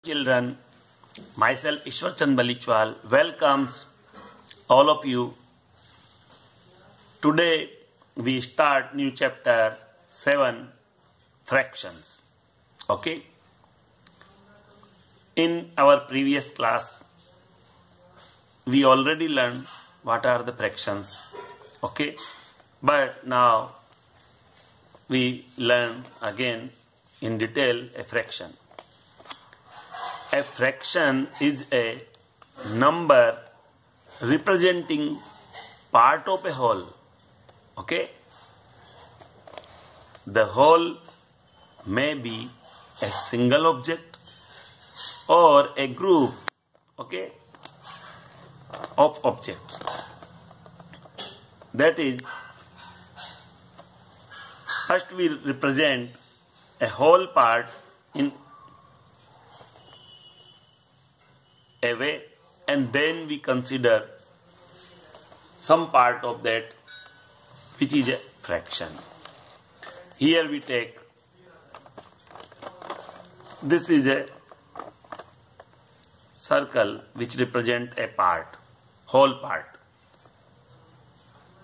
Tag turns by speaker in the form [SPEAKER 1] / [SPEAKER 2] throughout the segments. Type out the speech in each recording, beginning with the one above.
[SPEAKER 1] Children, myself Ishwar Chand Balichwal welcomes all of you. Today we start new chapter 7 fractions. Okay. In our previous class we already learned what are the fractions. Okay. But now we learn again in detail a fraction. A fraction is a number representing part of a whole. Okay? The whole may be a single object or a group, okay, of objects. That is, first we represent a whole part in a way, and then we consider some part of that which is a fraction. Here we take, this is a circle which represent a part, whole part,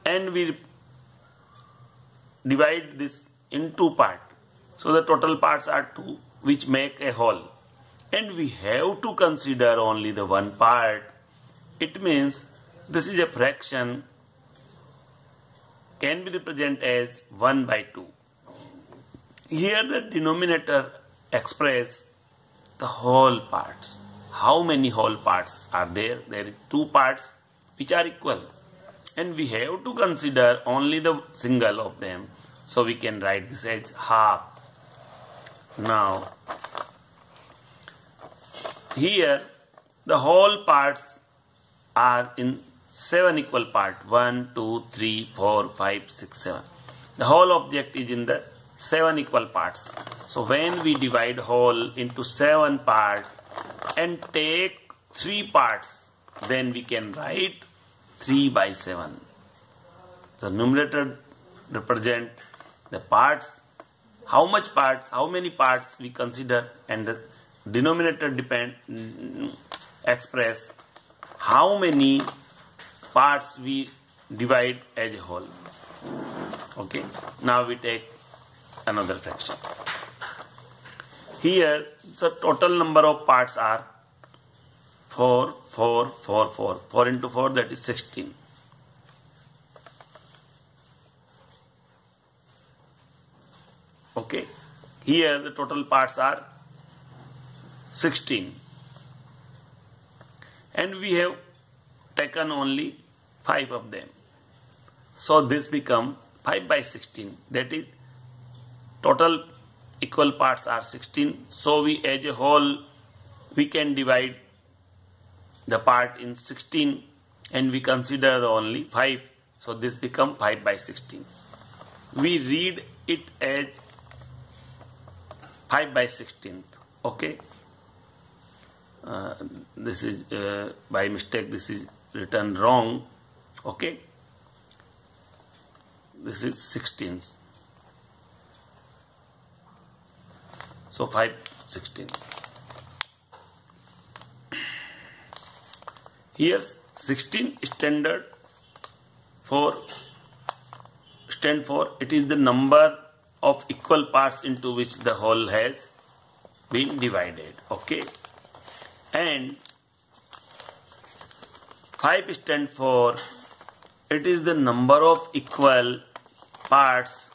[SPEAKER 1] and we divide this in two parts. So the total parts are two, which make a whole. And we have to consider only the one part. It means this is a fraction can be represented as 1 by 2. Here the denominator expresses the whole parts. How many whole parts are there? There are two parts which are equal. And we have to consider only the single of them. So we can write this as half. Now, here the whole parts are in 7 equal parts. 1, 2, 3, 4, 5, 6, 7. The whole object is in the 7 equal parts. So when we divide whole into 7 parts and take 3 parts, then we can write 3 by 7. The numerator represent the parts, how many parts we consider, and the denominator express how many parts we divide as a whole. Okay. Now we take another fraction. Here the total number of parts are 4, 4, 4, 4. 4 into 4, that is 16. Okay. Here the total parts are 16, and we have taken only 5 of them. So this become 5 by 16. That is, total equal parts are 16. So we as a whole we can divide the part in 16 and we consider the only 5. So this become 5 by 16. We read it as 5 by 16th. Okay. This is by mistake, this is written wrong. Okay. This is 16th. So 5/16. Here 16 stand for it is the number of equal parts into which the whole has been divided. Okay. And 5 stand for it is the number of equal parts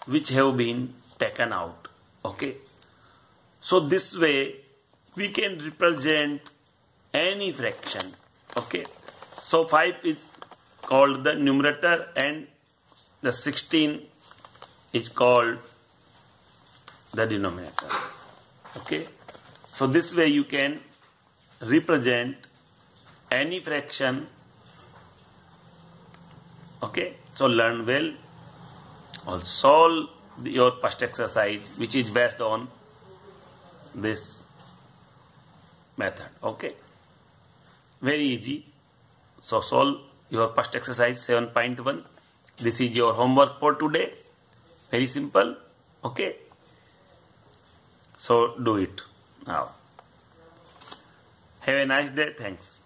[SPEAKER 1] which have been taken out. Okay. So this way we can represent any fraction. Okay. So 5 is called the numerator and the 16 is called the denominator. Okay. So this way you can represent any fraction. Okay. So learn well or solve your first exercise which is based on this method. Okay. Very easy. So solve your first exercise 7.1. This is your homework for today. Very simple. Okay. So do it now. Have a nice day. Thanks.